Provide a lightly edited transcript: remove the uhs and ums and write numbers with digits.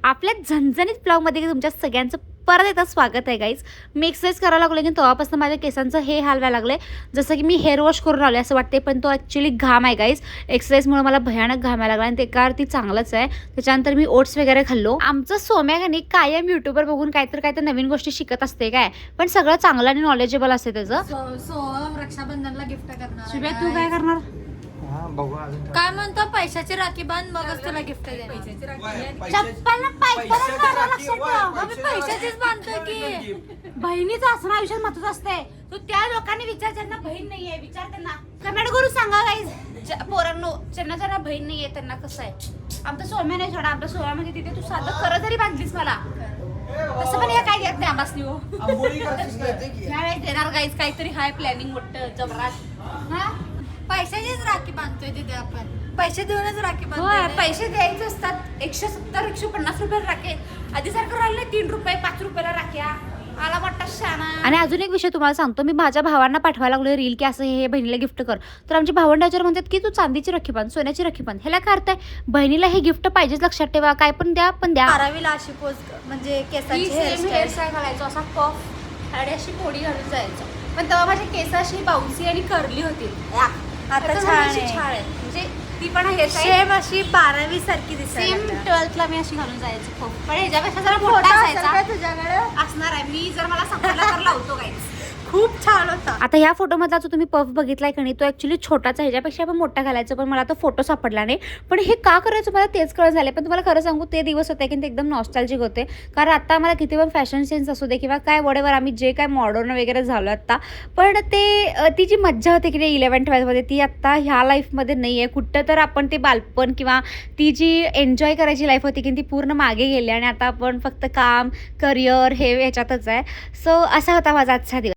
आपल्या झणझणीत ब्लॉगमध्ये तुमच्या सगळ्यांचं परत एकदा स्वागत आहे गाईज. मी एक्सरसाइज करायला लागले की तेव्हापासून माझ्या केसांचं हे हाल व्हायला लागले. जसं की मी हेअर वॉश करून राहिले असं वाटते, पण तो ॲक्च्युली घाम आहे गाईज. एक्सरसाइजमुळे मला भयानक घाम यायला लागला आणि ते कारती चांगलंच आहे. त्याच्यानंतर मी ओट्स वगैरे खाल्लो. आमचं सोम्या गाणी कायम यूट्यूबवर बघून काहीतरी नवीन गोष्टी शिकत असते काय, पण सगळं चांगलं आणि नॉलेजेबल असते त्याचं. सोहम रक्षाबंधनला गिफ्ट करणार. शुभे तू काय करणार? काय म्हणतो, पैशाची राखी बांध मगच तुला गिफ्ट देणार. पैशाचीच बांधतो की बहिणीचं असणं आयुष्यात महत्वाचं असते. तू त्या लोकांनी विचार ज्यांना बहीण नाहीये, विचार त्यांना कमेंट करून सांगा गाईज. पोरांनो ज्यांना बहीण नाहीये त्यांना कसं आहे. आमचा सोम्या नाही सोडा, आमच्या सोम्या म्हणजे तिथे तू साधं खरं जरी बांधलीस मला तसं पण हे काय देत नाही आम्हास हो. ह्यावेळेस देणार गाईज, काहीतरी हाय प्लॅनिंग मोठं जबरात. हा पैशाचीच राखी बांधतोय तिथे आपण. पैसे देऊनच राखी होय, बांधतोय. पैसे द्यायचे असतात. 170 150 रुपये राखे आधी सारखं राहिले. 3 रुपये 5 रुपयाला राख्या आला वाटतं शाना. आणि अजून एक विषय तुम्हाला सांगतो, मी माझ्या भावांना पाठवायला लागलो रील की असं हे बहिणीला गिफ्ट कर. तर आमची भावंडाच्यावर म्हणतात की तू चांदीची राखी बांध, सोन्याची राखी बांध. ह्याला काय अर्थ आहे? बहिणीला हे गिफ्ट पाहिजेच, लक्षात ठेवा. काय पण द्या, पण द्या. 12वीला अशी पोज म्हणजे केसाची हेअरस्टाईल घालायचो, असा पफ आणि अशी पोडी घालून जायचं. पण तेव्हा माझे केस अशी बाउन्सी आणि करली होती. आता छान आहे. म्हणजे ती पण हेअरस्टाईल सेम अशी 12वी सारखी सेम दिसते. 12thला मी अशी घालून जायचं पफ. पण ह्याच्यापेक्षा जरा मोठा असायचा. तुझ्याकडे असणार आहे. मी जर मला सापडला तर लावतो गाईज. खूप छान होता. आता ह्या फोटोमधला जो तुम्ही पफ बघितलाय का नाही, तो ऍक्च्युली छोटाचा, ह्याच्यापेक्षा पण मोठा घालायचा, पण मला तो फोटो सापडला नाही. पण हे का करायचं मला तेच कळत झाले. पण तुम्हाला खरं सांगू, ते दिवस होते की ते एकदम नॉस्टॅल्जिक होते. कारण आता आम्हाला किती पण फॅशन सेन्स असू दे किंवा काय वडेवर आम्ही जे काय मॉडर्न वगैरे झालो आता, पण ते ती जी मज्जा होती की नाही 11-12मध्ये, ती आत्ता ह्या लाईफमध्ये नाही आहे. कुठं तर आपण ते बालपण किंवा ती जी एन्जॉय करायची लाईफ होती की ती पूर्ण मागे गेली आणि आता आपण फक्त काम, करिअर हे ह्याच्यातच आहे. सो असा होता माझा आजचा दिवस.